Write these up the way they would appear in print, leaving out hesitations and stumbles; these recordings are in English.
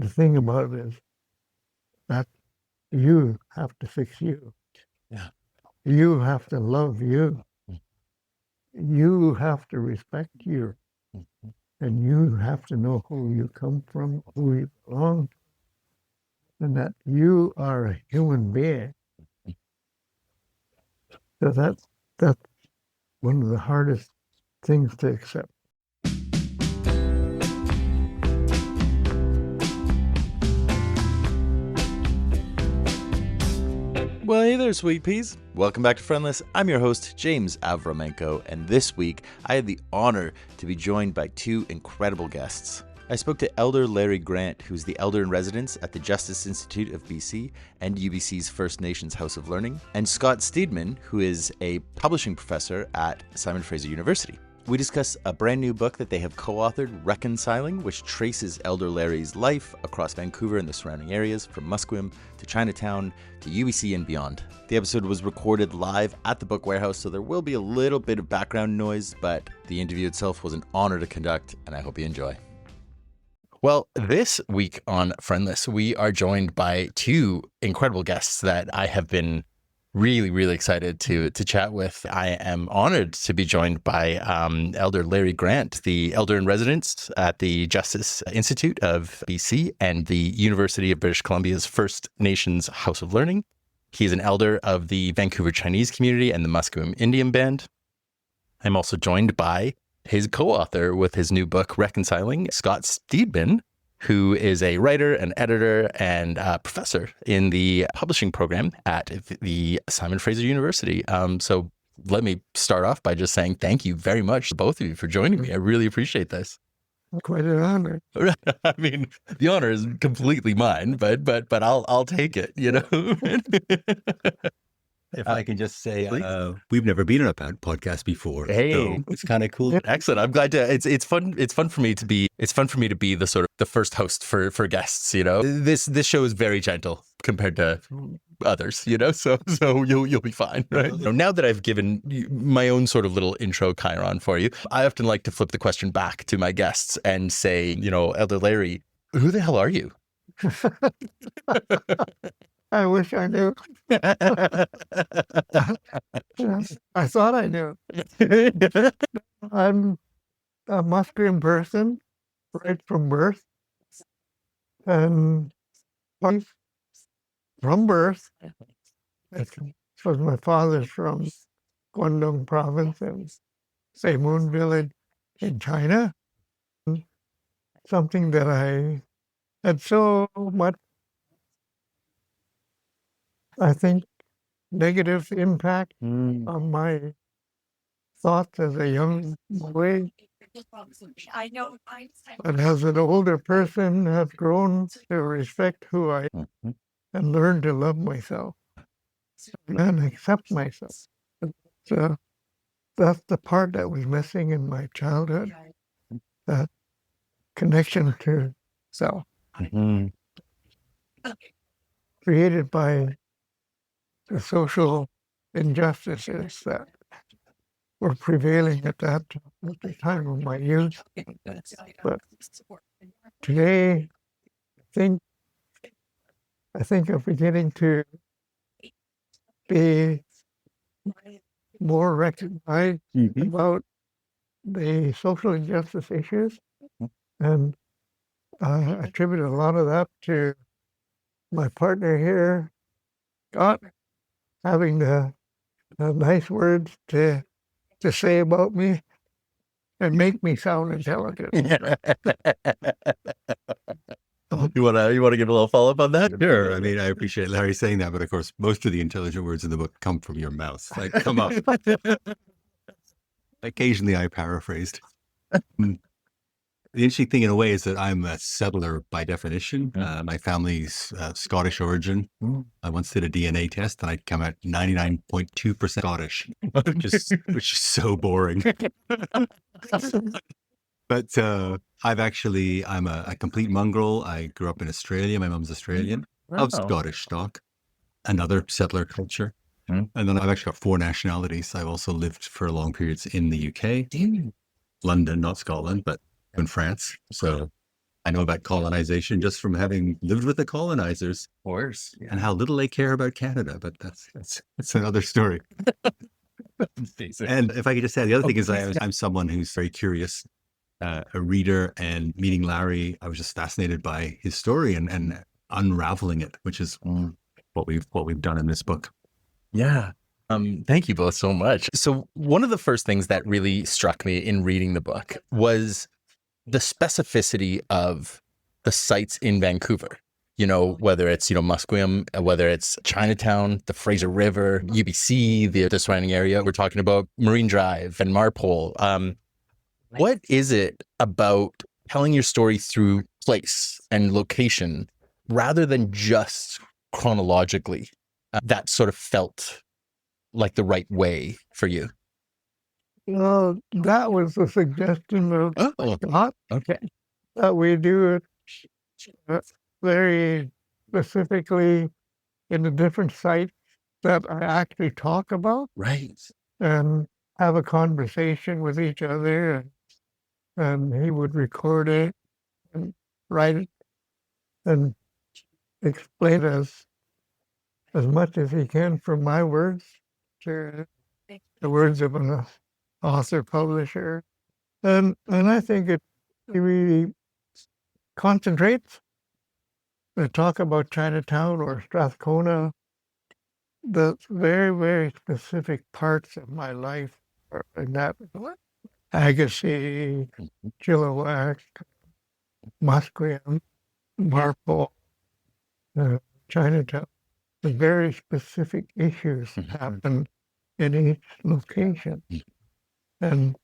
the thing about it is that you have to fix you. Yeah. You have to love you. Mm-hmm. You have to respect you. Mm-hmm. And you have to know who you come from, who you belong to, and that you are a human being. So that's one of the hardest things to accept. Well, hey there, sweet peas. Welcome back to Friendless. I'm your host, James Avramenko, and this week I had the honor to be joined by two incredible guests. I spoke to Elder Larry Grant, who's the Elder in Residence at the Justice Institute of BC and UBC's First Nations House of Learning, and Scott Steedman, who is a publishing professor at Simon Fraser University. We discuss a brand new book that they have co-authored, Reconciling, which traces Elder Larry's life across Vancouver and the surrounding areas, from Musqueam to Chinatown to UBC and beyond. The episode was recorded live at the Book Warehouse, so there will be a little bit of background noise, but the interview itself was an honor to conduct, and I hope you enjoy. Well, this week on Friendless, we are joined by two incredible guests that I have been really excited to chat with. I am honored to be joined by Elder Larry Grant, the Elder in Residence at the Justice Institute of BC and the University of British Columbia's First Nations House of Learning. He is an elder of the Vancouver Chinese community and the Musqueam Indian Band. I'm also joined by his co-author with his new book, Reconciling, Scott Steedman, who is a writer, an editor, and a professor in the publishing program at the Simon Fraser University. So let me start off by just saying thank you very much to both of you for joining me. I really appreciate this. Quite an honor. I mean, the honor is completely mine, but I'll take it, you know. If I can just say, we've never been on a podcast before. Hey, so it's kind of cool. Excellent. I'm glad to. It's fun. It's fun for me to be. It's fun for me to be the sort of the first host for guests. You know, this show is very gentle compared to others. You know, so you'll be fine, right? Now that I've given my own sort of little intro chyron for you, I often like to flip the question back to my guests and say, you know, Elder Larry, who the hell are you? I wish I knew. I thought I knew. I'm a Musqueam person, right from birth. And from birth, because my father's from Guangdong province and Seimun village in China. Something that I had so much, I think, negative impact on my thoughts as a young boy. But as an older person, have grown to respect who I am and learn to love myself and accept myself. So that's the part that was missing in my childhood, that connection to self, created by the social injustices that were prevailing at the time of my youth. But today, I think I'm beginning to be more recognized about the social injustice issues, and I attribute a lot of that to my partner here, Scott, having the nice words to say about me and make me sound intelligent. You wanna give a little follow up on that? Sure. I mean, I appreciate Larry saying that, but of course, most of the intelligent words in the book come from your mouth. Like, come up. Occasionally, I paraphrased. The interesting thing, in a way, is that I'm a settler by definition. My family's Scottish origin. I once did a DNA test, and I come out 99.2% Scottish, which is so boring. But I'm a complete mongrel. I grew up in Australia. My mom's Australian, of Scottish stock, another settler culture. And then I've actually got 4 nationalities. I've also lived for long periods in the UK, London, not Scotland, but in France. So I know about colonization just from having lived with the colonizers. Of course. And how little they care about Canada, but that's another story. And if I could just say, the other thing is I'm someone who's very curious, a reader, and meeting Larry, I was just fascinated by his story and unraveling it, which is what we've done in this book. Yeah. Thank you both so much. So one of the first things that really struck me in reading the book was the specificity of the sites in Vancouver. You know, whether it's, Musqueam, whether it's Chinatown, the Fraser River, UBC, the surrounding area. We're talking about Marine Drive and Marpole. What is it about telling your story through place and location rather than just chronologically that sort of felt like the right way for you? Well, that was the suggestion of Scott, Okay. that we do it very specifically in the different sites that I actually talk about, Right. and have a conversation with each other, and he would record it and write it and explain as much as he can from my words to the words of an author publisher, and I think it really concentrates the talk about Chinatown or Strathcona, the very, very specific parts of my life, and that Agassiz, Chilliwack, Musqueam, Marpole, Chinatown. The very specific issues happen in each location, and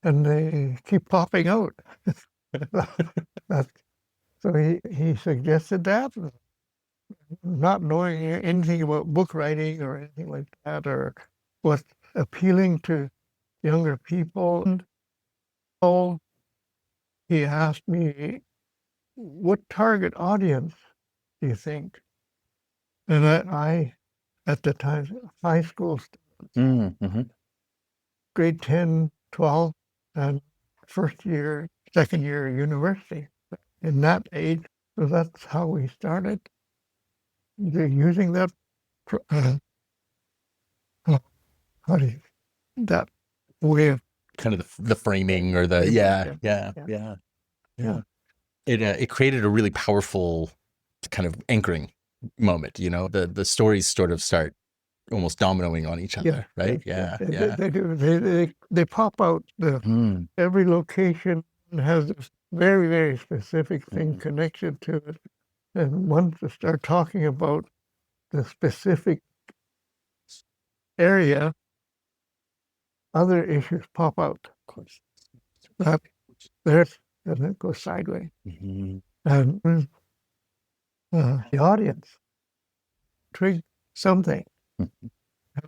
they keep popping out. So he suggested that, not knowing anything about book writing or anything like that, or what's appealing to younger people. And so he asked me, what target audience do you think? And I at the time, high school students, grade 10, 12, and second year university. In that age, so that's how we started. They're using that, that way of kind of the framing or the yeah. It created a really powerful kind of anchoring moment. The stories sort of start almost dominoing on each other, right? Yeah. They do. They pop out. Every location has a very, very specific thing connected to it, and once you start talking about the specific area, other issues pop out. Of course, and it goes sideways, and the audience trigger something.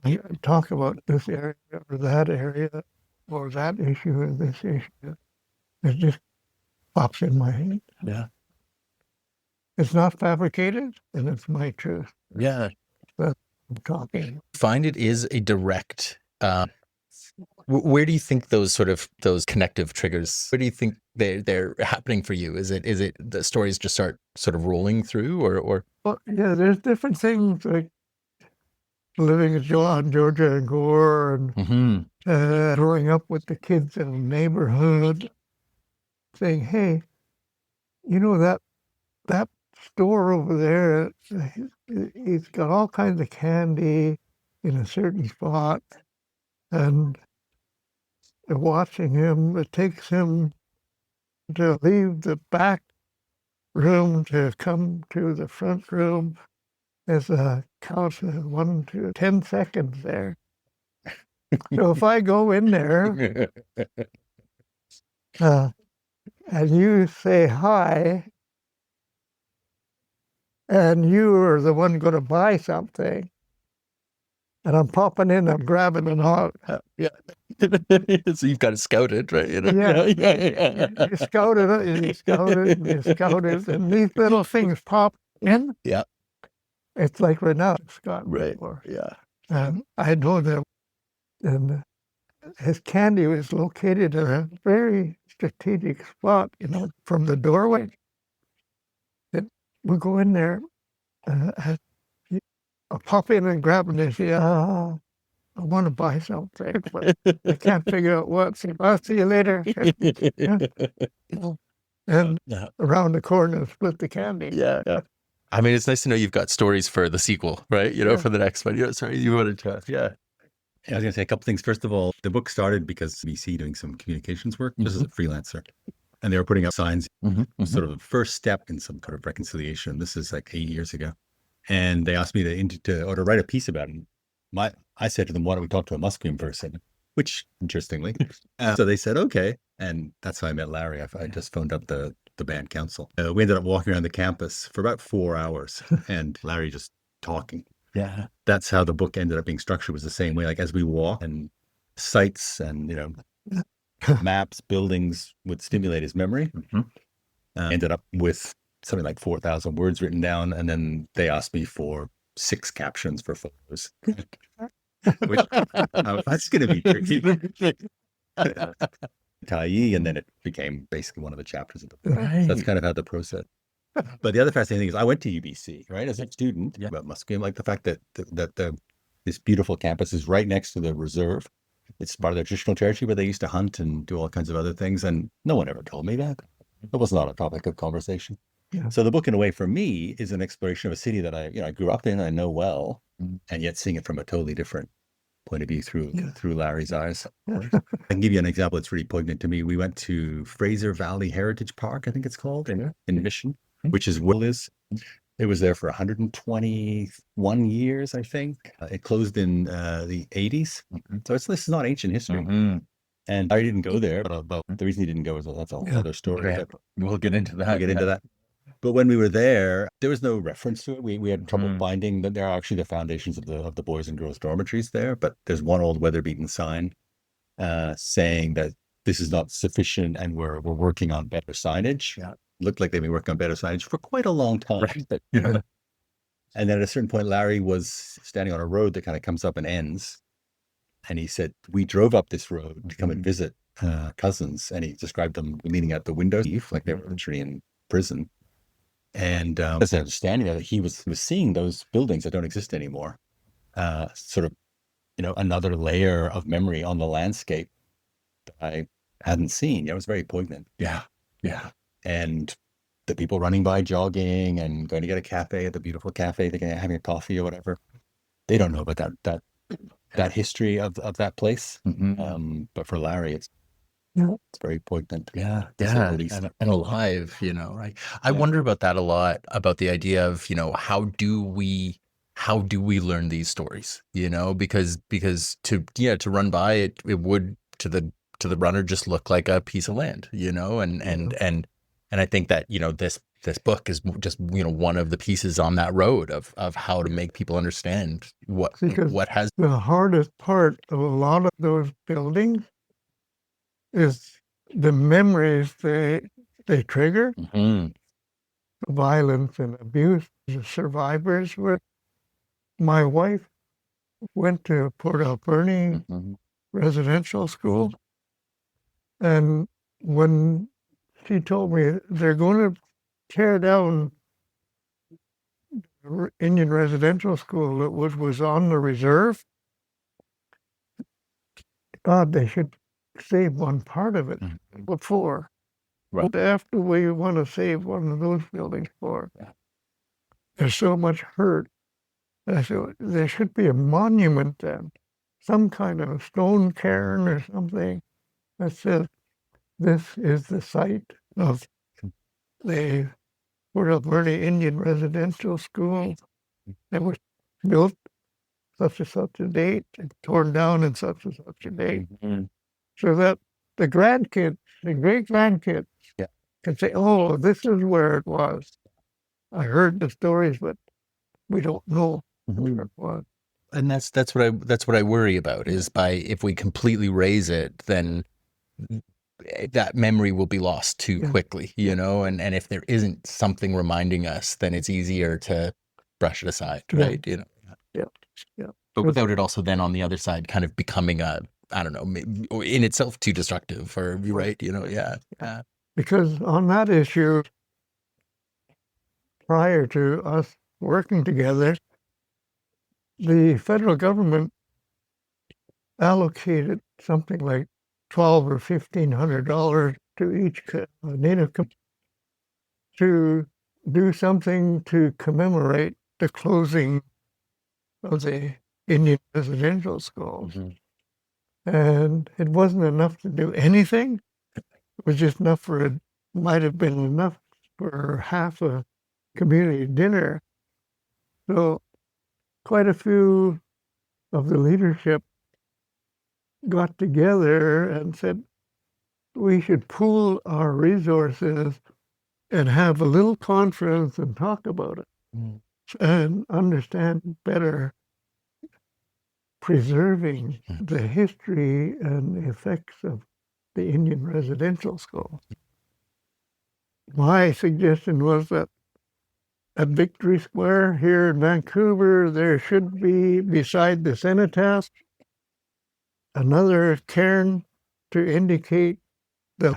You talk about this area or that area or that issue or this issue. It just pops in my head. Yeah. It's not fabricated, and it's my truth. Yeah. That's what I'm talking. Find it is a direct. Where do you think those connective triggers? Where do you think they're happening for you? Is it the stories just start sort of rolling through, or? Well, yeah, there's different things like living in Georgia and Gore, and growing up with the kids in the neighborhood, saying, "Hey, that store over there, he's got all kinds of candy in a certain spot, and watching him, it takes him to leave the back room to come to the front room. There's a count of 1 to 10 seconds there. So if I go in there and you say hi, and you are the one going to buy something, and I'm popping in, I'm grabbing an hog." Yeah. So you've got to scout it, right? Yeah. You scout it, and you scout it, and you scout it, and these little things pop in. Yeah. It's like right now, Scott. Right. Before. Yeah. And I know that, and his candy was located in a very strategic spot, from the doorway. That we go in there, I'll pop in and grab it and say, I want to buy something, but I can't figure out what. So I'll see you later. And around the corner, split the candy. Yeah. I mean, it's nice to know you've got stories for the sequel, right? For the next one. Sorry, you wanted to, I was going to say a couple things. First of all, the book started because BC doing some communications work. This is a freelancer. And they were putting up signs, sort of the first step in some kind of reconciliation. This is like 8 years ago. And they asked me to write a piece about it. I said to them, why don't we talk to a Musqueam person? Which, interestingly. So they said, okay. And that's how I met Larry. I just phoned up the band council. We ended up walking around the campus for about 4 hours and Larry just talking. Yeah. That's how the book ended up being structured, was the same way. Like as we walk and sites and, maps, buildings would stimulate his memory. Ended up with something like 4,000 words written down. And then they asked me for 6 captions for photos. Which, that's going to be tricky. And then it became basically one of the chapters of the book. Right. So that's kind of how the process. But the other fascinating thing is I went to UBC, right, as a student about Musqueam, like the fact that this beautiful campus is right next to the reserve. It's part of their traditional territory where they used to hunt and do all kinds of other things. And no one ever told me that. It was not a topic of conversation. Yeah. So the book, in a way, for me, is an exploration of a city that I grew up in, I know well, and yet seeing it from a totally different point of view through Larry's eyes. I can give you an example that's really poignant to me. We went to Fraser Valley Heritage Park, I think it's called, in Mission, which is where it is. It was there for 121 years, I think. It closed in the 80s. So this is not ancient history. And I didn't go there, but the reason he didn't go is that's a whole other story. Okay. We'll get into that. We'll get into that. But when we were there was no reference to it. We had trouble finding that there are actually the foundations of the boys and girls dormitories there. But there's one old weather-beaten sign saying that this is not sufficient and we're working on better signage. Yeah. Looked like they've been working on better signage for quite a long time. Right. And then at a certain point, Larry was standing on a road that kind of comes up and ends. And he said, we drove up this road to come and visit cousins. And he described them leaning out the window, like they were literally in prison. And as an understanding that he was seeing those buildings that don't exist anymore, sort of, another layer of memory on the landscape that I hadn't seen. It was very poignant. Yeah. And the people running by jogging and going to get a cafe at the beautiful cafe, they're having a coffee or whatever. They don't know about that history of that place. But for Larry, it's very poignant. Yeah. And alive, right? I wonder about that a lot, about the idea of, how do we learn these stories, because to run by it would to the runner just look like a piece of land, and I think that, this book is just, one of the pieces on that road of how to make people understand what has. The hardest part of a lot of those buildings is the memories they trigger, violence and abuse. The survivors were. My wife went to Port Alberni residential school, and when she told me they're going to tear down Indian residential school that was on the reserve, God, they should save one part of it before. Right. But after we want to save one of those buildings for, there's so much hurt. And I said, there should be a monument then, some kind of stone cairn or something that says, this is the site of the Port Alberni Indian Residential School that was built such and such a date and torn down in such and such a date. So that the grandkids, the great-grandkids can say, oh, this is where it was. I heard the stories, but we don't know where it was. And that's what I worry about, is if we completely raise it, then that memory will be lost too quickly, and if there isn't something reminding us, then it's easier to brush it aside, right? Yeah. But without it also then on the other side kind of becoming a I don't know, in itself too destructive, or right, yeah. Because on that issue, prior to us working together, the federal government allocated something like $1,200 or $1,500 to each native to do something to commemorate the closing of the Indian residential schools. And it wasn't enough to do anything. It was just enough for it might have been enough for half a community dinner. So quite a few of the leadership got together and said we should pool our resources and have a little conference and talk about it and understand better preserving the history and the effects of the Indian residential school. My suggestion was that at Victory Square here in Vancouver, there should be, beside the cenotaph, another cairn to indicate the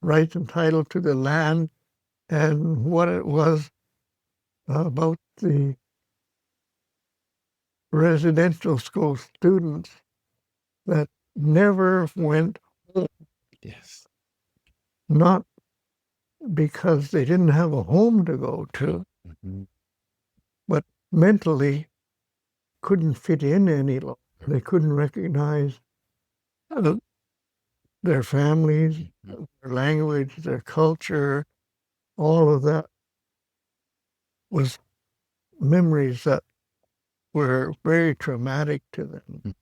rights and title to the land and what it was about the residential school students that never went home. Yes. Not because they didn't have a home to go to, but mentally couldn't fit in any longer. They couldn't recognize their families, their language, their culture. All of that was memories that were very traumatic to them.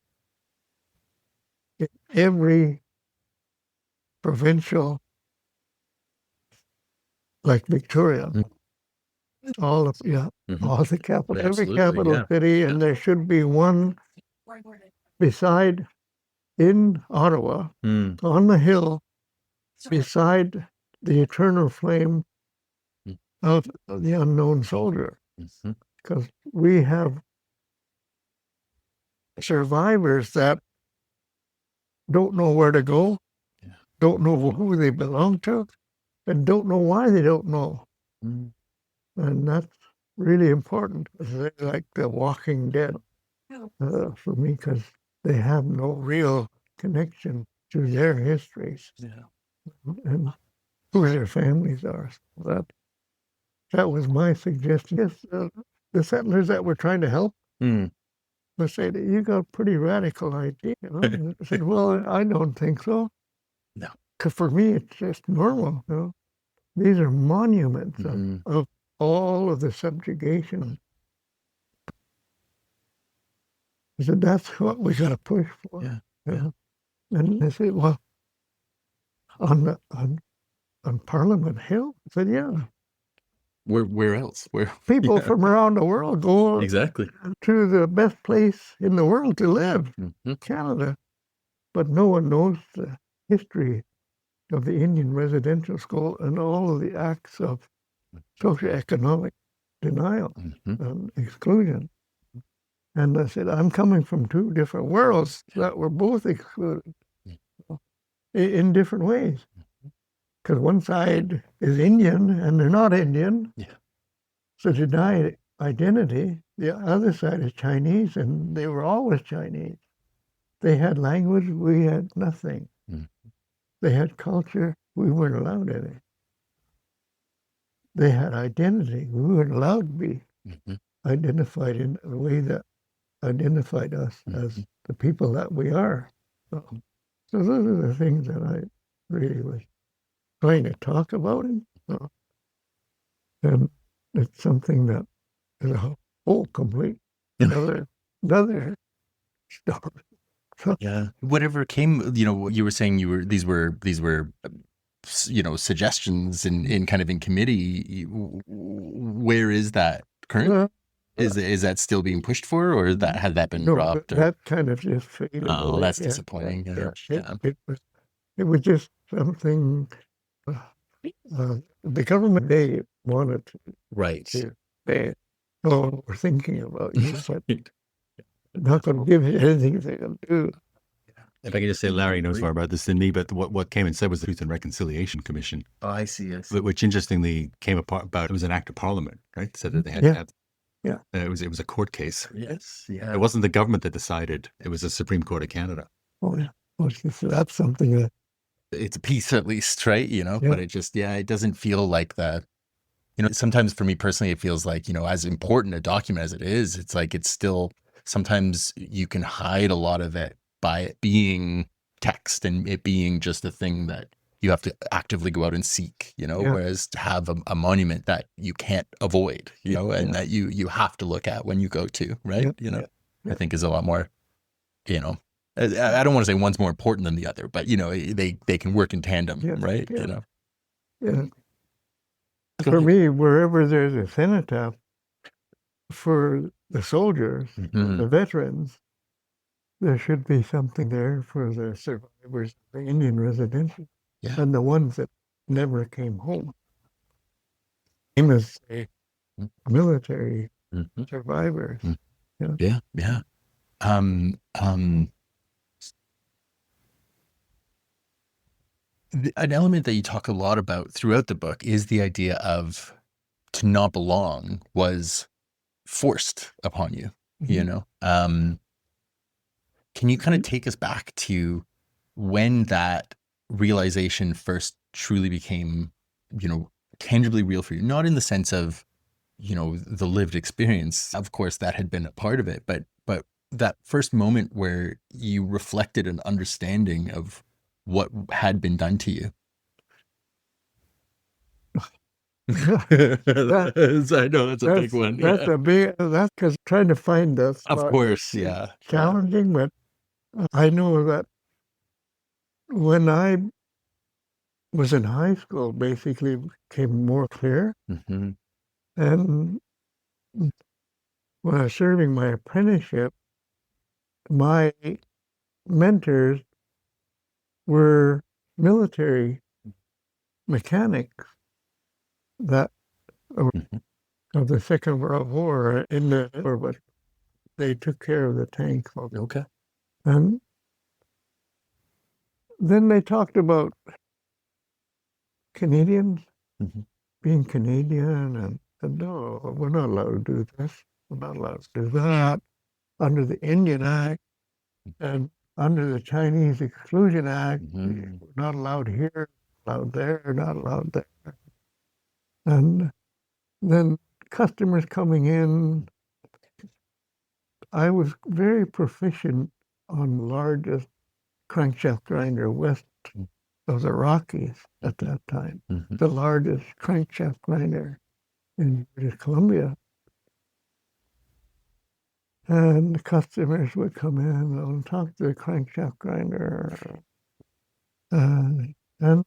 In every provincial, like Victoria, all of all the capital, every capital city, and there should be one beside in Ottawa on the hill beside the eternal flame of the unknown soldier, because we have survivors that don't know where to go, don't know who they belong to, and don't know why they don't know. And that's really important. They're like the Walking Dead for me, because they have no real connection to their histories and who their families are. So that was my suggestion. Yes, the settlers that were trying to help would say that you got a pretty radical idea. And I said, well, I don't think so. No. Because for me, it's just normal. These are monuments of all of the subjugation. I said, that's what we got to push for. And they said, well, on Parliament Hill? I said, yeah. Where else? Where people from around the world go exactly to the best place in the world to live, Canada. But no one knows the history of the Indian residential school and all of the acts of socioeconomic denial and exclusion. And I said, I'm coming from two different worlds that were both excluded in different ways. Because one side is Indian and they're not Indian. So deny identity. The other side is Chinese and they were always Chinese. They had language, we had nothing. They had culture, we weren't allowed any. They had identity, we weren't allowed to be identified in a way that identified us as the people that we are. So those are the things that I really was trying to talk about. And it's something that is a whole complete another story. So, whatever came, you were saying these were suggestions in kind of in committee. Where is that current? Is that still being pushed for, or had that been dropped? That kind of just faded away. Oh, that's disappointing. It was just something the government, they wanted to. Right. They we're thinking about you. not going to give you anything they can do. If I could just say, Larry knows more about this than me, but what came and said was the Truth and Reconciliation Commission, Oh, I see. which interestingly came about. It was an act of Parliament, right? Said that they had Yeah. to have. Yeah. It was a court case. Yes. Yeah. It wasn't the government that decided. It was the Supreme Court of Canada. Oh, yeah. Well, so that's something that, It's a piece at least, right? Yeah. But it just, it doesn't feel like that. Sometimes for me personally, it feels like, as important a document as it is, it's like it's still, sometimes you can hide a lot of it by it being text and it being just a thing that you have to actively go out and seek, whereas to have a monument that you can't avoid, and that you have to look at when you go to, right? I think is a lot more, I don't want to say one's more important than the other, but they can work in tandem, right? Yeah. For me, wherever there's a cenotaph for the soldiers, the veterans, there should be something there for the survivors of the Indian residential and the ones that never came home. Same as military survivors. Yeah. An element that you talk a lot about throughout the book is the idea of to not belong was forced upon you, can you kind of take us back to when that realization first truly became, tangibly real for you? Not in the sense of, the lived experience. Of course, that had been a part of it, but that first moment where you reflected an understanding of what had been done to you. I know that's a big one. That's because trying to find us. Of course, yeah. Challenging, but I know that when I was in high school, basically it became more clear. And when I was serving my apprenticeship, my mentors were military mechanics that of the Second World War but they took care of the tanks. Okay. And then they talked about Canadians being Canadian and said, no, we're not allowed to do this. We're not allowed to do that under the Indian Act and under the Chinese Exclusion Act. We're not allowed here, allowed there, not allowed there. And then customers coming in, I was very proficient on the largest crankshaft grinder west of the Rockies at that time, the largest crankshaft grinder in British Columbia. And the customers would come in and talk to the crankshaft grinder. And the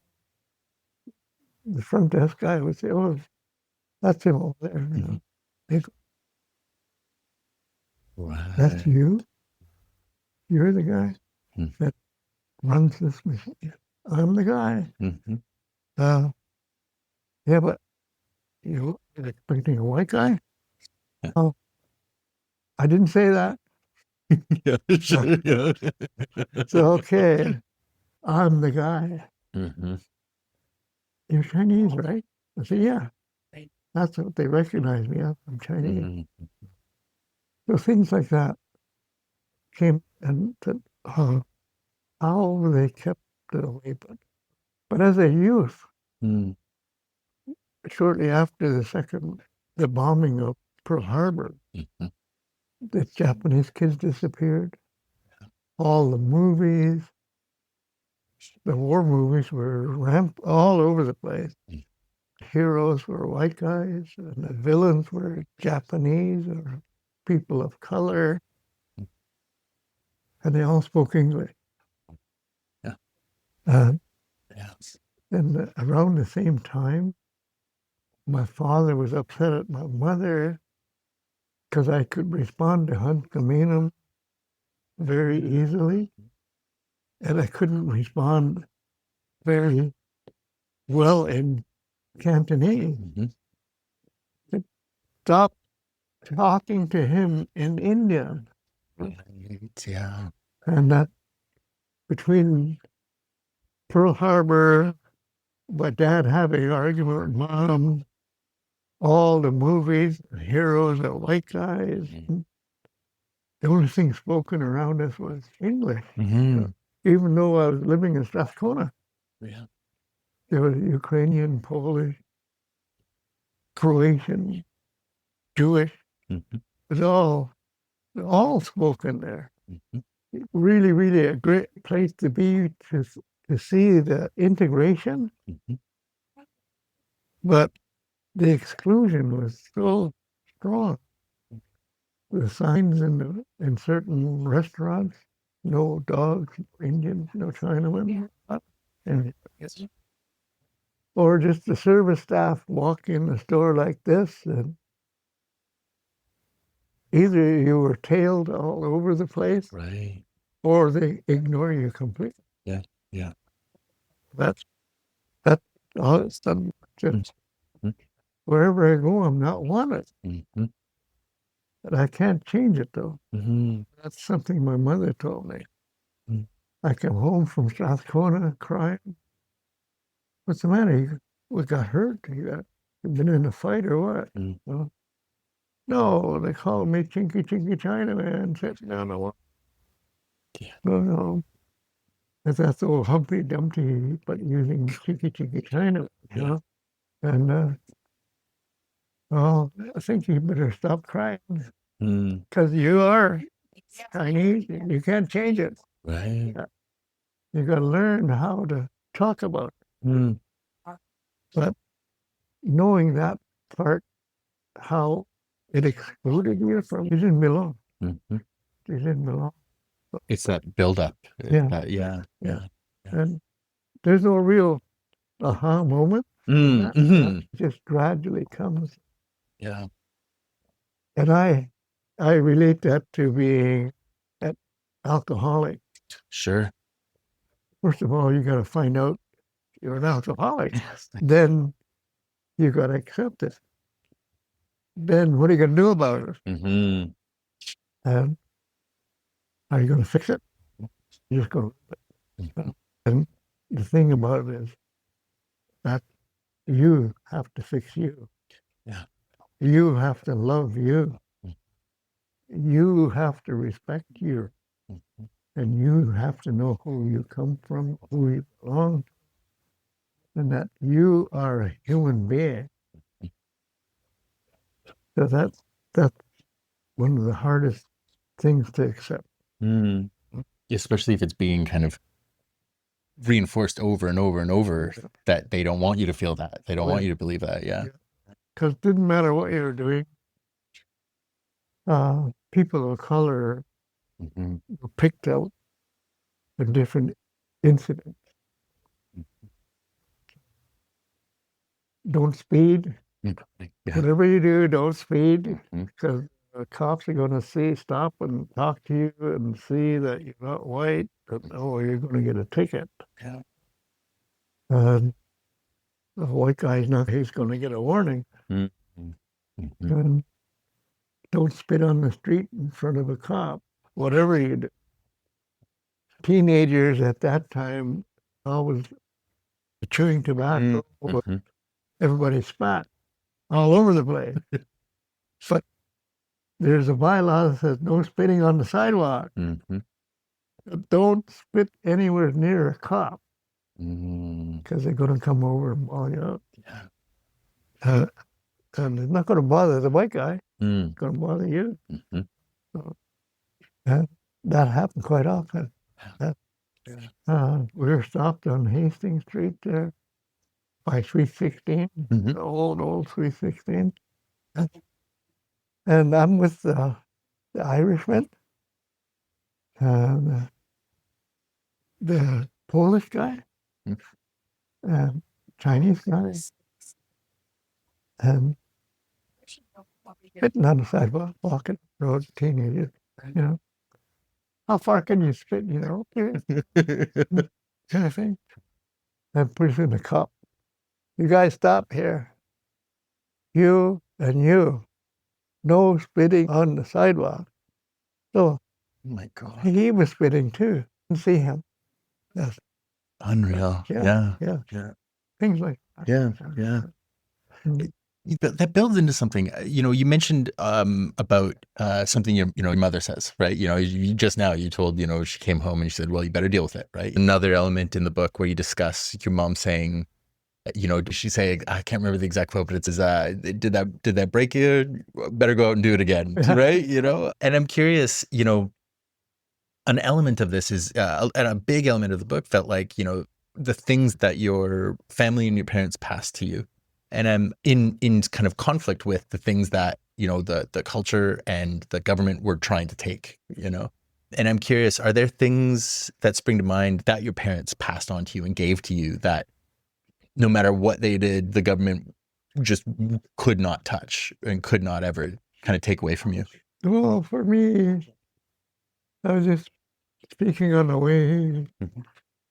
front desk guy would say, oh, that's him over there. They go, that's you? You're the guy that runs this machine? I'm the guy. Yeah, but you're expecting a white guy? Oh, I didn't say that. So, okay, I'm the guy. You're Chinese, right? I said, yeah. That's what they recognize me as. I'm Chinese. So things like that came and how they kept it away. But as a youth, shortly after the bombing of Pearl Harbor, the Japanese kids disappeared. All the movies, the war movies were ramped all over the place. Heroes were white guys, and the villains were Japanese or people of color, and they all spoke English. And around the same time, my father was upset at my mother because I could respond to Hunkaminam very easily, and I couldn't respond very well in Cantonese. Stop talking to him in Indian. Right, yeah. And that between Pearl Harbor, my dad having an argument with Mom, all the movies, the heroes, the white guys, the only thing spoken around us was English. Mm-hmm. Even though I was living in Strathcona, Yeah. there was Ukrainian, Polish, Croatian, Jewish. Mm-hmm. It was all spoken there. Mm-hmm. Really, really a great place to be to see the integration, Mm-hmm. but the exclusion was so strong. The signs in certain restaurants, no dogs, no Indians, no Chinamen, and or just the service staff walk in the store like this, and either you were tailed all over the place, Right. or they ignore you completely. Yeah. Yeah. That all of a sudden, just Mm-hmm. wherever I go, I'm not wanted. Mm-hmm. But I can't change it though. Mm-hmm. That's something my mother told me. Mm. I come home from Strathcona crying. What's the matter? We got hurt. You been in a fight or what? Mm. Well, no, they called me Chinky Chinky Chinaman. Said, no. Yeah. No. That's old Humpty Dumpty, but using Chinky Chinky Chinaman, you know? And, well, I think you better stop crying Mm. because you are Chinese and you can't change it. Right. You got to learn how to talk about it. Mm. But knowing that part, how it excluded you from, you didn't belong. Mm-hmm. You didn't belong. It's that buildup. Yeah. Yeah. And there's no real aha moment. Mm-hmm. That just gradually comes. Yeah. And I relate that to being an alcoholic. Sure. First of all, you got to find out you're an alcoholic. Then you got to accept it. Then what are you going to do about it? Mm-hmm. And are you going to fix it? You're just going to. And the thing about it is that you have to fix you. Yeah. You have to love you. You have to respect you. And you have to know who you come from, who you belong to, and that you are a human being. So that's one of the hardest things to accept. Mm. Especially if it's being kind of reinforced over and over and over that they don't want you to feel that. They don't want you to believe that. Yeah. Because it didn't matter what you were doing. People of color Mm-hmm. were picked out for different incidents. Don't speed. Yeah. Whatever you do, don't speed, Mm-hmm. because the cops are going to stop and talk to you and see that you're not white, and you're going to get a ticket. Yeah. And the white guy's not, he's going to get a warning. Mm-hmm. Mm-hmm. And don't spit on the street in front of a cop, whatever you do. Teenagers at that time always chewing tobacco, Mm-hmm. everybody spat all over the place. But there's a bylaw that says no spitting on the sidewalk. Mm-hmm. Don't spit anywhere near a cop Mm-hmm. because they're going to come over and ball you up. Yeah. And it's not going to bother the white guy. Mm. It's going to bother you. Mm-hmm. So that happened quite often. We were stopped on Hastings Street there by 316, Mm-hmm. the old 316. And I'm with the Irishman, the Polish guy, and Chinese guy, and spitting on the sidewalk, walking roads, teenagers, you know. How far can you spit, you know? Kind of thing. And pretty soon the cop, you guys stop here. You and you. No spitting on the sidewalk. So Oh my God. He was spitting too. And see him. Yes. Unreal. Yeah. Yeah. Things like that. Yeah. Mm. That builds into something. You mentioned about something your mother says, right? You just now you told she came home and she said, "Well, you better deal with it," right? Another element in the book where you discuss your mom saying, did she say, I can't remember the exact quote, but it says, "Did that break you? Better go out and do it again," right? And I'm curious, an element of this is, and a big element of the book felt like the things that your family and your parents passed to you, and I'm in kind of conflict with the things that the culture and the government were trying to take. And I'm curious, are there things that spring to mind that your parents passed on to you and gave to you that no matter what they did, the government just could not touch and could not ever kind of take away from you? Well, for me, I was just speaking on the way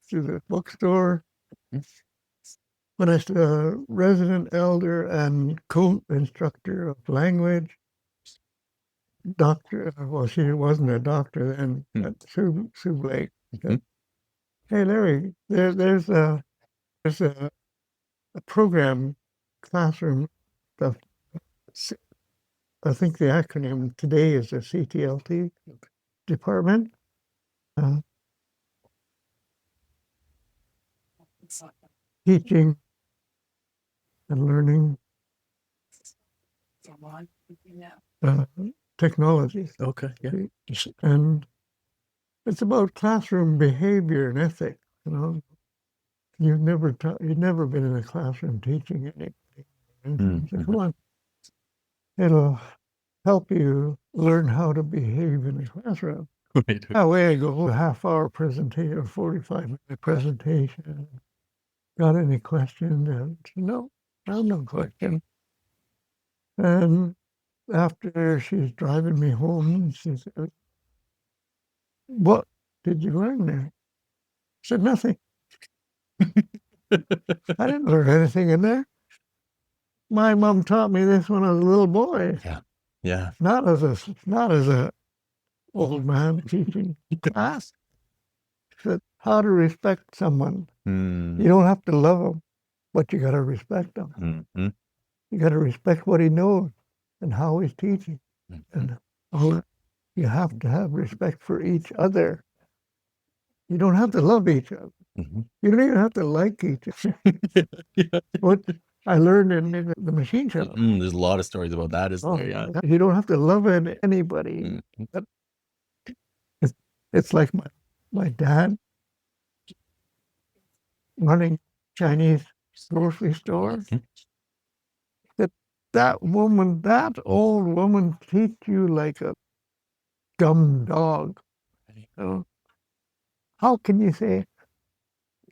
to the bookstore when I was a resident elder and co-instructor of language. Doctor, well, she wasn't a doctor then, but Sue Blake. Mhm. Hey, Larry, there's a program, classroom stuff. I think the acronym today is the CTLT department. Teaching and learning technology. Okay. Yeah. And it's about classroom behavior and ethics. You've never been in a classroom teaching anything. So come on, it'll help you learn how to behave in the classroom. Right. Away I go, a half-hour presentation or 45-minute presentation. Got any questions? No, I have no question. And after she's driving me home, she said, "What did you learn there?" I said, "Nothing. I didn't learn anything in there. My mom taught me this when I was a little boy. Yeah. Not as a old man teaching class. Said how to respect someone. You don't have to love them, but you got to respect them. Mm-hmm. You got to respect what he knows and how he's teaching. And you have to have respect for each other. You don't have to love each other. Mm-hmm. You don't even have to like each other." What I learned in the machine shop. There's a lot of stories about that, isn't there? Yeah. You don't have to love anybody. Mhm. It's like my dad running Chinese grocery store. That old woman treats you like a dumb dog. How can you say,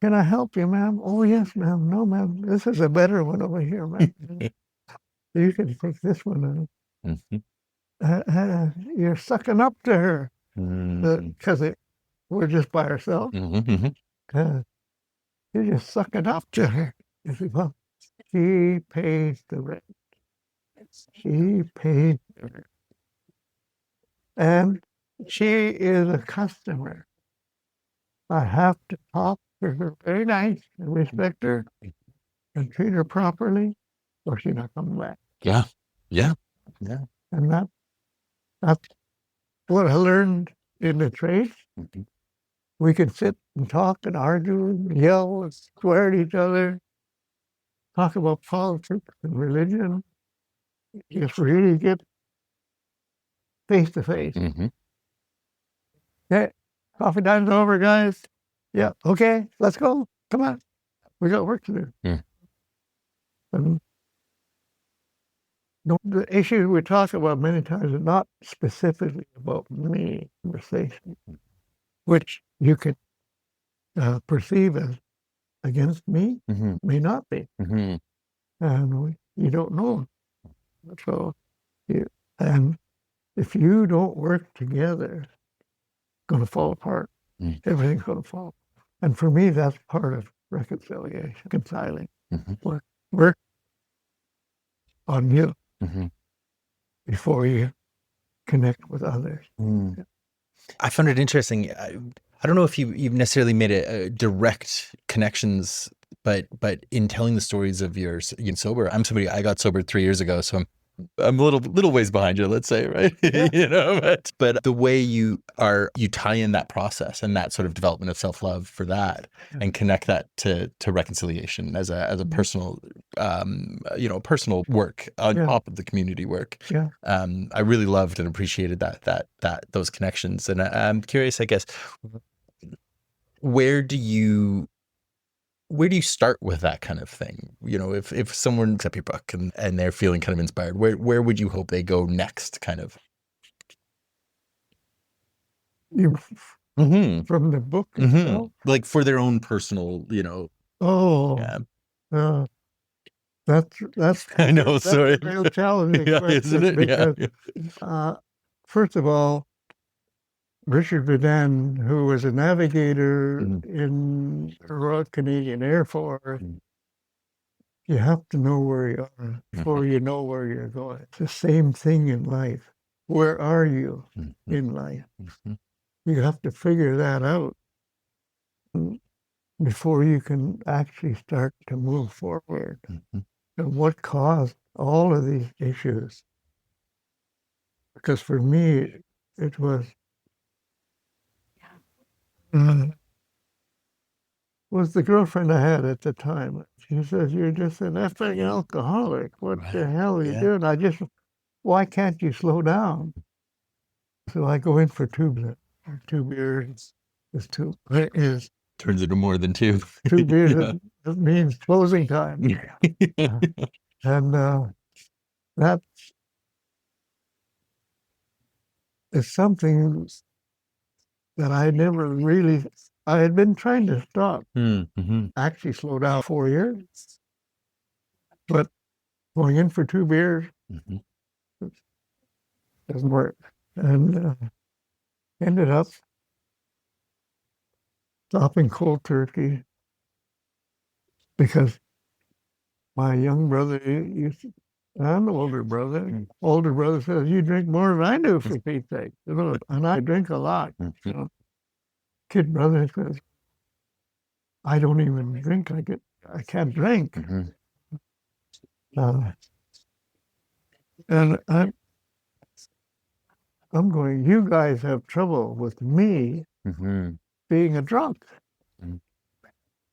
"Can I help you, ma'am?" "Oh, yes, ma'am." "No, ma'am. This is a better one over here, ma'am." "You can take this one." You're sucking up to her because we're just by ourselves. You're just sucking up to her. You say, "Well, she pays the rent. She pays the rent. And she is a customer. I have to talk to her very nice and respect her and treat her properly, or she's not coming back." Yeah. And that's what I learned in the trade. We could sit and talk and argue and yell and swear at each other, talk about politics and religion, just really get face to face. Okay, coffee time's over, guys. Yeah, okay, let's go. Come on. We got work to do. And the issues we talk about many times are not specifically about me, conversation, which you could perceive as against me, may not be. And you don't know. So, and if you don't work together, it's going to fall apart. Everything's going to fall. And for me, that's part of reconciliation, reconciling. Work on you before you connect with others. I found it interesting. I don't know if you've necessarily made a direct connections, but in telling the stories of your sober, I got sober 3 years ago, so I'm a little ways behind you, let's say, right? Yeah. But the way you tie in that process and that sort of development of self-love for that, and connect that to reconciliation as a personal, personal work on top of the community work. Yeah. I really loved and appreciated that those connections. And I'm curious, I guess, where do you start with that kind of thing? If someone picks up your book and they're feeling kind of inspired, where would you hope they go next, kind of? From the book itself? Like for their own personal, Oh, yeah. That's I know, that's sorry. a real challenging Yeah, question, isn't it? because first of all, Richard Vidan, who was a navigator in the Royal Canadian Air Force, you have to know where you are before you know where you're going. It's the same thing in life. Where are you in life? You have to figure that out before you can actually start to move forward. And what caused all of these issues? Because for me, it was the girlfriend I had at the time. She says, "You're just an effing alcoholic. What the hell are you doing? Why can't you slow down?" So I go in for two beers. Turns into more than two. 2 beers. It means closing time. And that is something that I had been trying to stop, actually slow down 4 years, but going in for 2 beers doesn't work. And ended up stopping cold turkey because my young brother I'm the older brother. Older brother says, "You drink more than I do, for Pete's sake." And I drink a lot. Kid brother says, "I don't even drink. I can't drink." And I'm going, "You guys have trouble with me being a drunk.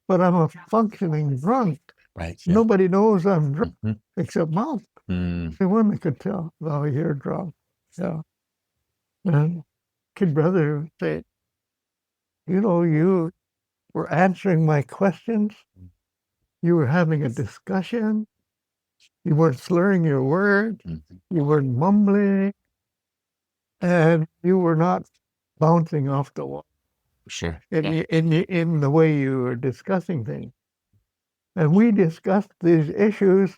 But I'm a functioning drunk. Right. Yeah. Nobody knows I'm drunk except Mom. The one that could tell, oh, you're drunk." Yeah. And kid brother would say, you were answering my questions. You were having a discussion. You weren't slurring your words. You weren't mumbling. And you were not bouncing off the wall. Sure. In the way you were discussing things. And we discussed these issues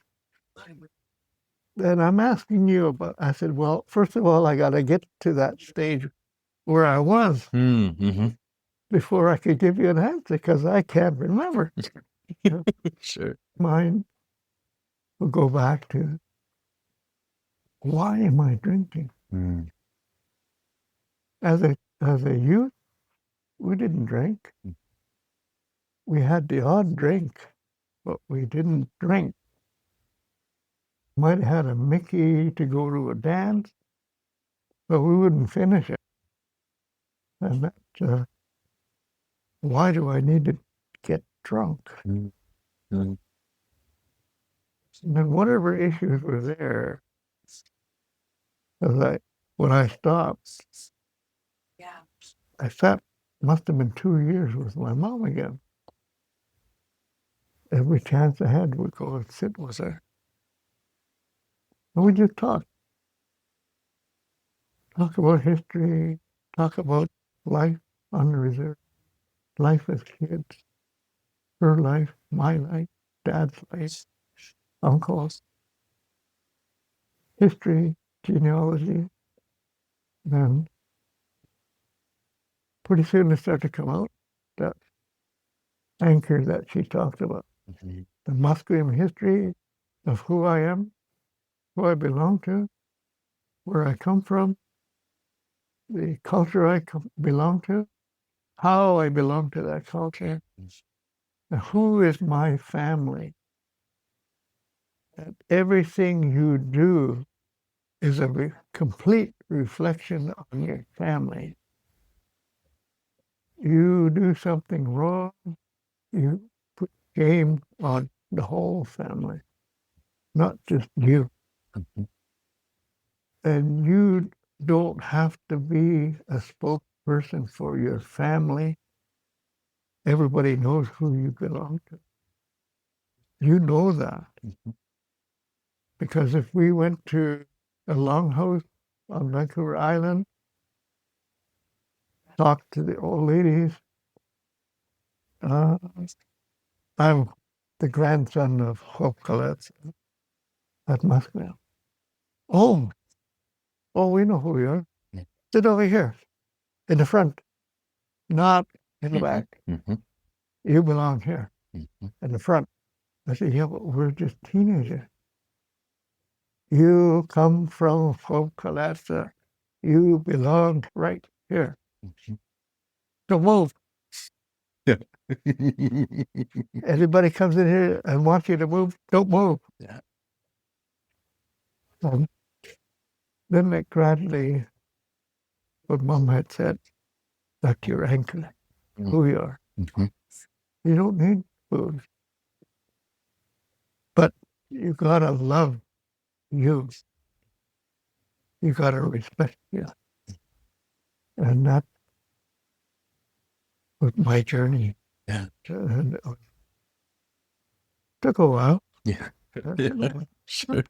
that I'm asking you about. I said, well, first of all, I got to get to that stage where I was before I could give you an answer, because I can't remember. Sure. Mine will go back to, why am I drinking? As a youth, we didn't drink. We had the odd drink, but we didn't drink. Might have had a Mickey to go to a dance, but we wouldn't finish it. And that, why do I need to get drunk? And then whatever issues were there, when I stopped, I sat, must have been 2 years with my mom again. Every chance I had, would go and sit with her. And we just talk about history, talk about life on the reserve, life as kids, her life, my life, Dad's life, uncles, history, genealogy. Then pretty soon it started to come out, that anchor that she talked about, the Musqueam history of who I am, who I belong to, where I come from, the culture I belong to, how I belong to that culture, and who is my family. And everything you do is a complete reflection on your family. You do something wrong, you put shame on the whole family, not just you. Mhm. And you don't have to be a spokesperson for your family. Everybody knows who you belong to. You know that. Mhm. Because if we went to a longhouse on Vancouver Island, talked to the old ladies, I'm the grandson of Hope Collette at Musqueam. Oh, we know who you are. Yeah. Sit over here in the front, not in the back. Mhm. You belong here Mhm. in the front. I said, yeah, but we're just teenagers. You come from Hope Collette. You belong right here. Mhm. Don't move. Yeah. Anybody comes in here and wants you to move, don't move. Yeah. Then it gradually, what Mom had said, that's your anchor, who you are. Mhm. You don't need food. But you gotta love you. You gotta respect you. And that was my journey. Yeah. And it took a while. Yeah. Sure.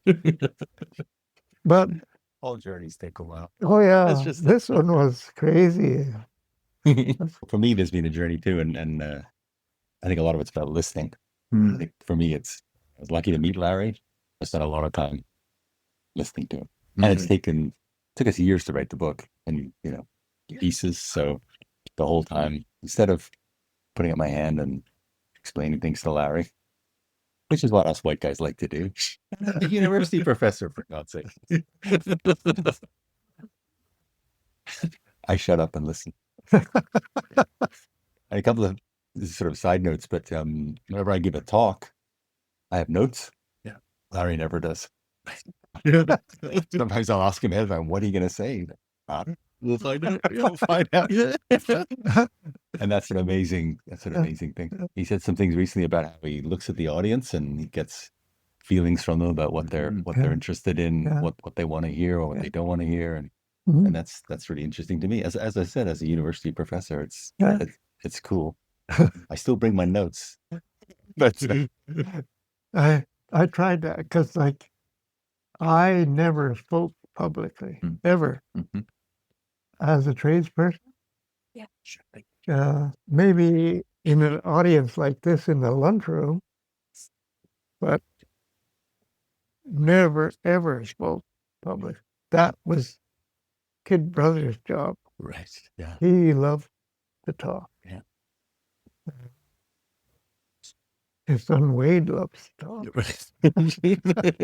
But, All journeys take a while. oh yeah, That's just this one was crazy. For me, there's been a journey too, and I think a lot of it's about listening. I think for me, I was lucky to meet Larry. I spent a lot of time listening to him, and it's took us years to write the book, and pieces. So the whole time, instead of putting up my hand and explaining things to Larry, which is what us white guys like to do, a university professor, for God's sake, I shut up and listen. And a couple of sort of side notes, but whenever I give a talk, I have notes. Yeah, Larry never does. Sometimes I'll ask him ahead of time, "What are you going to say?" We'll find out. You'll find out. And that's an amazing thing. He said some things recently about how he looks at the audience and he gets feelings from them about what they're interested in, what they want to hear or what they don't want to hear, and that's really interesting to me. As I said, as a university professor, it's cool. I still bring my notes, but I tried that because I never spoke publicly, ever, as a tradesperson. Maybe in an audience like this in the lunchroom, but never, ever spoke public. That was Kid Brother's job. right, yeah, He loved to talk. yeah. His son Wade loves to talk.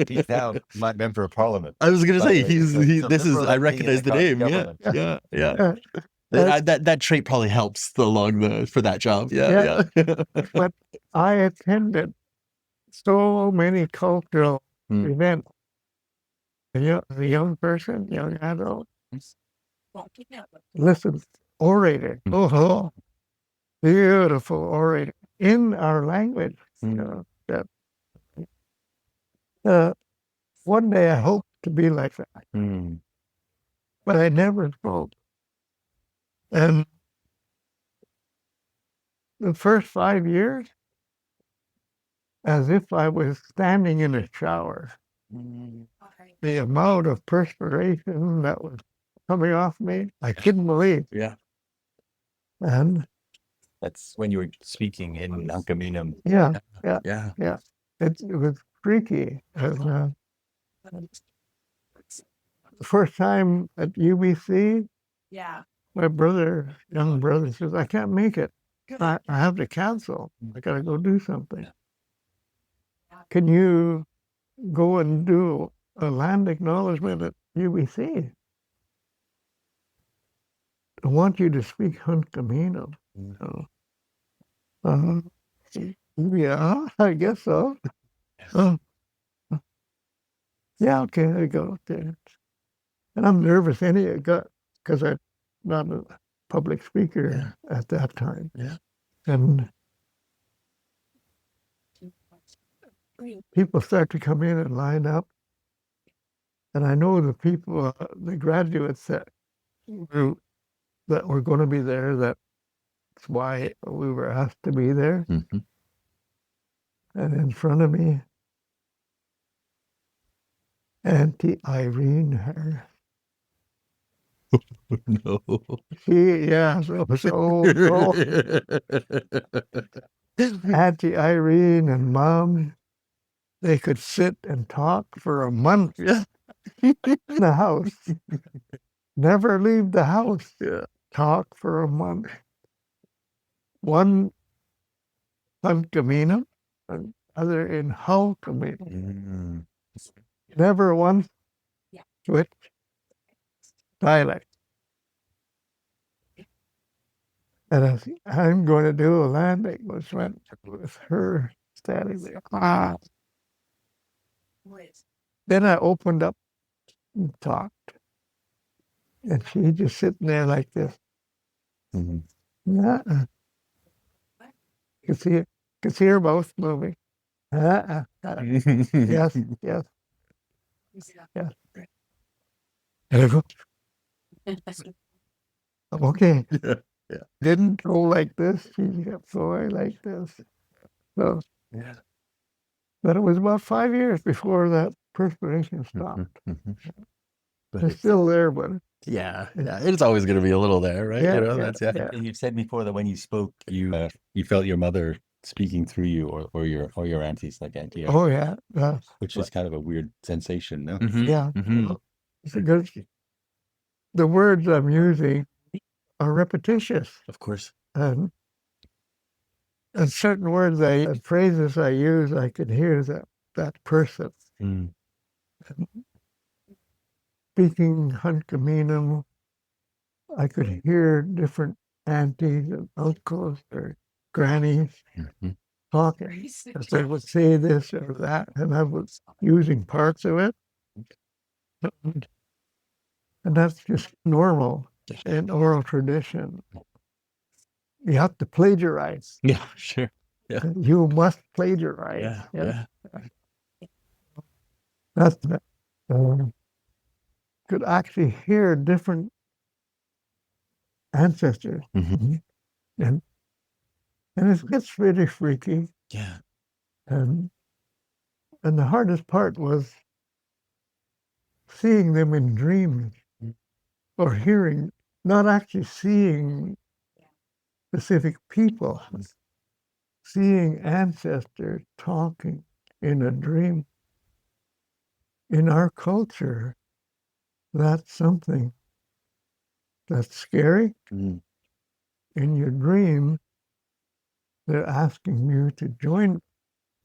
He's now my member of parliament. I was gonna By say the way, I recognize the name. Yeah. That trait probably helps for that job. Yeah. But I attended so many cultural events. A young person, young adult, listen, orator. Oh, beautiful orator in our language. One day I hope to be like that. But I never spoke. And the first 5 years, as if I was standing in a shower. The amount of perspiration that was coming off me, I couldn't believe. Yeah. And That's when you were speaking in Uncaminum. yeah. It was freaky. And, the first time at UBC, my young brother says, I can't make it. I have to cancel. I got to go do something. Can you go and do a land acknowledgement at UBC? I want you to speak Hunkaminam. Yeah, I guess so. Yeah, okay, I go there. And I'm nervous because I'm not a public speaker at that time. Yeah. And people start to come in and line up. And I know the people, the graduates that were going to be there, that's why we were asked to be there. Mm-hmm. And in front of me, Auntie Irene Harris. No. So Auntie Irene and Mom, they could sit and talk for a month in the house. Never leave the house. Talk for a month. One Hunkaminam, and other in Hulkaminam. Never once switch dialect. And I'm going to do a land English with her standing there. Then I opened up and talked. And she just sitting there like this. Could see her mouth moving. Yes. And I go, okay. Yeah. Didn't go like this. She kept going like this. So, but it was about 5 years before that perspiration stopped. But It's still there, but It's always going to be a little there, right? And you've said before that when you spoke, you felt your mother speaking through you, or your aunties, like Auntie, oh yeah, which is kind of a weird sensation, no? yeah. Because the words I'm using are repetitious, Of course. and certain words and phrases I use, I could hear that person speaking Hunkaminam. I could hear different aunties and uncles or grannies talking. As they would say this or that, and I was using parts of it. And that's just normal in oral tradition. You have to plagiarize. Yeah, sure. Yeah. You must plagiarize. That's could actually hear different ancestors. And it gets really freaky. Yeah. And the hardest part was seeing them in dreams or hearing, not actually seeing specific people, seeing ancestors talking in a dream. In our culture, that's something that's scary. In your dream, they're asking you to join.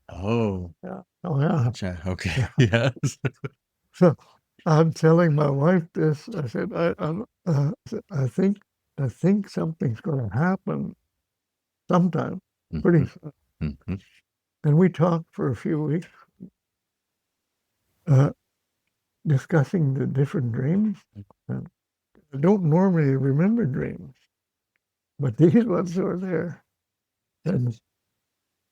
Oh. Yeah. Oh, yeah. Gotcha. Okay. Yeah. So I'm telling my wife this. I said, I think something's going to happen sometime, pretty soon. And we talked for a few weeks, discussing the different dreams. I don't normally remember dreams, but these ones were there. And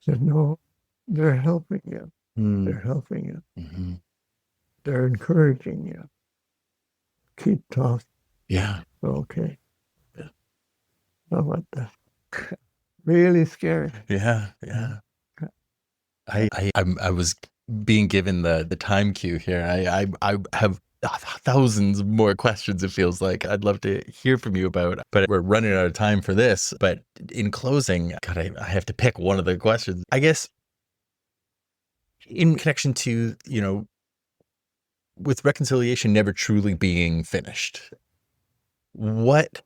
said, no, they're helping you. They're helping you. They're encouraging you. Keep talking. Yeah. Okay. How about that? Really scary. Yeah. Yeah. I was being given the time cue here. I have thousands more questions, it feels like. I'd love to hear from you about, but we're running out of time for this. But in closing, God, I have to pick one of the questions. I guess in connection to, with reconciliation never truly being finished, what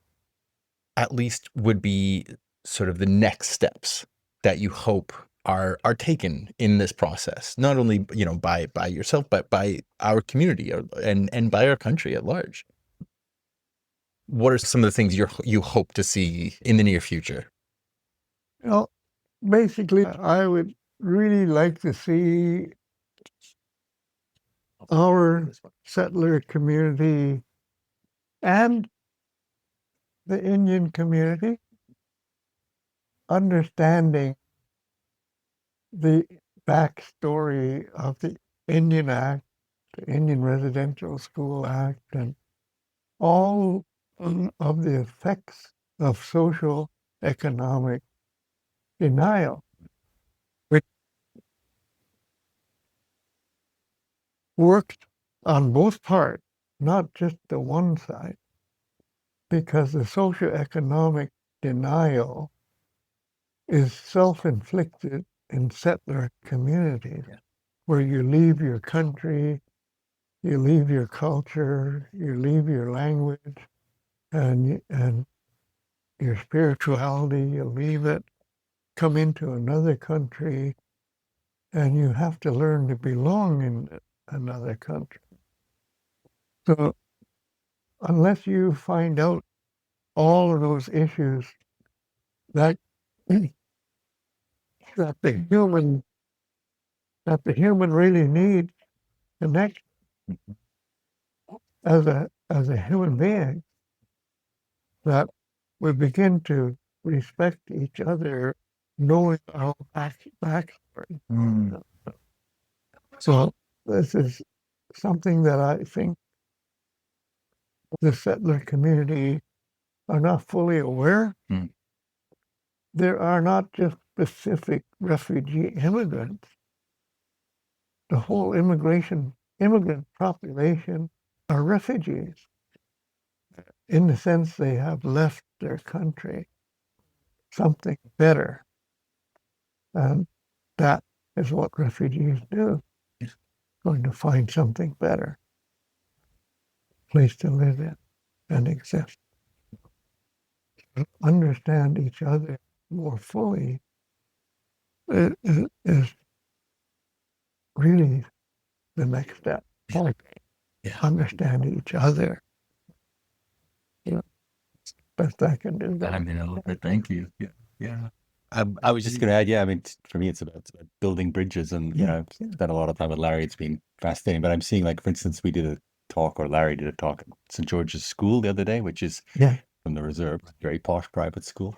at least would be sort of the next steps that you hope are taken in this process, not only by yourself, but by our community and by our country at large? what are some of the things you hope to see in the near future? You know, basically, I would really like to see our settler community and the Indian community understanding the backstory of the Indian Act, the Indian Residential School Act, and all of the effects of social economic denial, which worked on both parts, not just the one side, because the socioeconomic denial is self-inflicted in settler communities, where you leave your country, you leave your culture, you leave your language, and your spirituality, you leave it, come into another country, and you have to learn to belong in another country. So unless you find out all of those issues that that the human really needs connection as a human being, that we begin to respect each other, knowing our backstory. So this is something that I think the settler community are not fully aware. There are not just specific refugee immigrants. The whole immigrant population are refugees, in the sense they have left their country something better. And that is what refugees do. Going to find something better, place to live in and exist. Understand each other more fully is really the next step. Understand each other. Best I can do that. I mean, thank you. Yeah. I was just going to add, I mean, for me, it's about building bridges, and I've spent a lot of time with Larry. It's been fascinating. But I'm seeing, like, for instance, we did a talk, or Larry did a talk at St. George's School the other day, which is from the Reserve, very posh private school.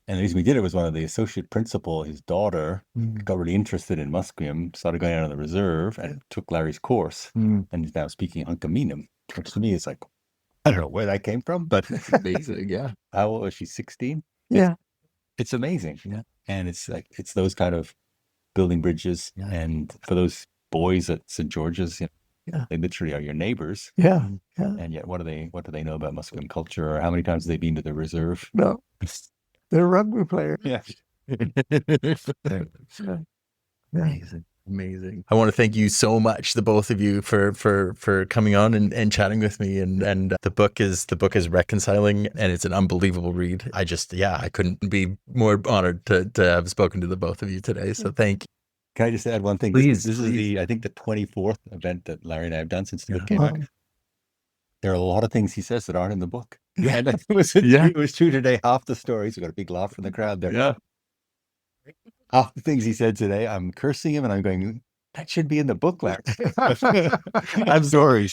And the reason we did it was one of the associate principal, his daughter, got really interested in Musqueam, started going out on the Reserve, and took Larry's course, and is now speaking Hunkaminam, which to me is like, I don't know where that came from, but it's amazing. How old was she? 16? It's amazing. And it's like, it's those kind of building bridges. And for those boys at St. George's, they literally are your neighbors. And yet, what do they know about Musqueam culture, or how many times have they been to the Reserve? No, they're rugby players. Amazing. I want to thank you so much, the both of you, for coming on and chatting with me. And the book is Reconciling, and it's an unbelievable read. I couldn't be more honored to have spoken to the both of you today. So thank you. Can I just add one thing? Please. This is I think the 24th event that Larry and I have done since the book came out. There are a lot of things he says that aren't in the book. And it was true today. Half the stories, we got a big laugh from the crowd there. Half the things he said today, I'm cursing him, and I'm going, that should be in the book, Larry. I'm sorry.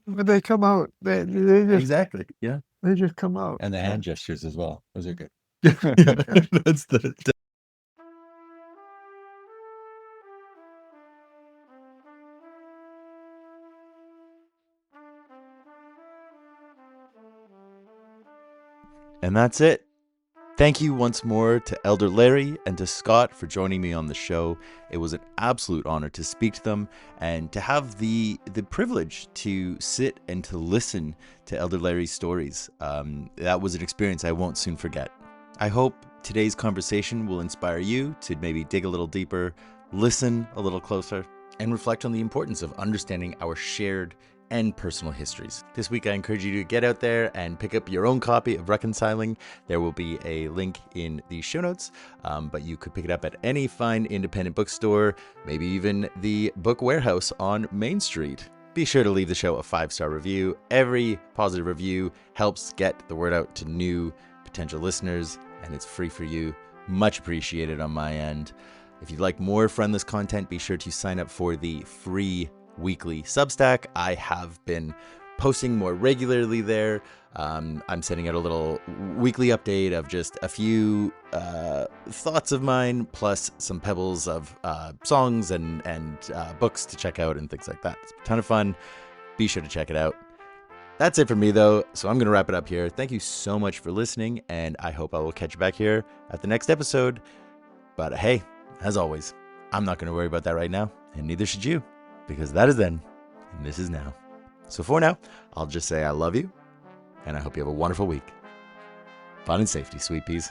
But they come out. They just Exactly. They just come out. And the hand gestures as well. Those are good. That's the. And that's it. Thank you once more to Elder Larry and to Scott for joining me on the show. It was an absolute honor to speak to them and to have the privilege to sit and to listen to Elder Larry's stories. That was an experience I won't soon forget. I hope today's conversation will inspire you to maybe dig a little deeper, listen a little closer, and reflect on the importance of understanding our shared and personal histories. This week, I encourage you to get out there and pick up your own copy of Reconciling. There will be a link in the show notes, but you could pick it up at any fine independent bookstore, maybe even the Book Warehouse on Main Street. be sure to leave the show a 5-star review. Every positive review helps get the word out to new potential listeners, and it's free for you. Much appreciated on my end. If you'd like more Friendless content, be sure to sign up for the free weekly Substack. I have been posting more regularly there. I'm sending out a little weekly update of just a few thoughts of mine, plus some pebbles of songs and books to check out and things like that. It's a ton of fun. Be sure to check it out. That's it for me, though, so I'm going to wrap it up here. Thank you so much for listening, and I hope I will catch you back here at the next episode. But hey, as always, I'm not going to worry about that right now, and neither should you, because that is then, and this is now. So for now, I'll just say I love you, and I hope you have a wonderful week. Fun and safety, sweet peas.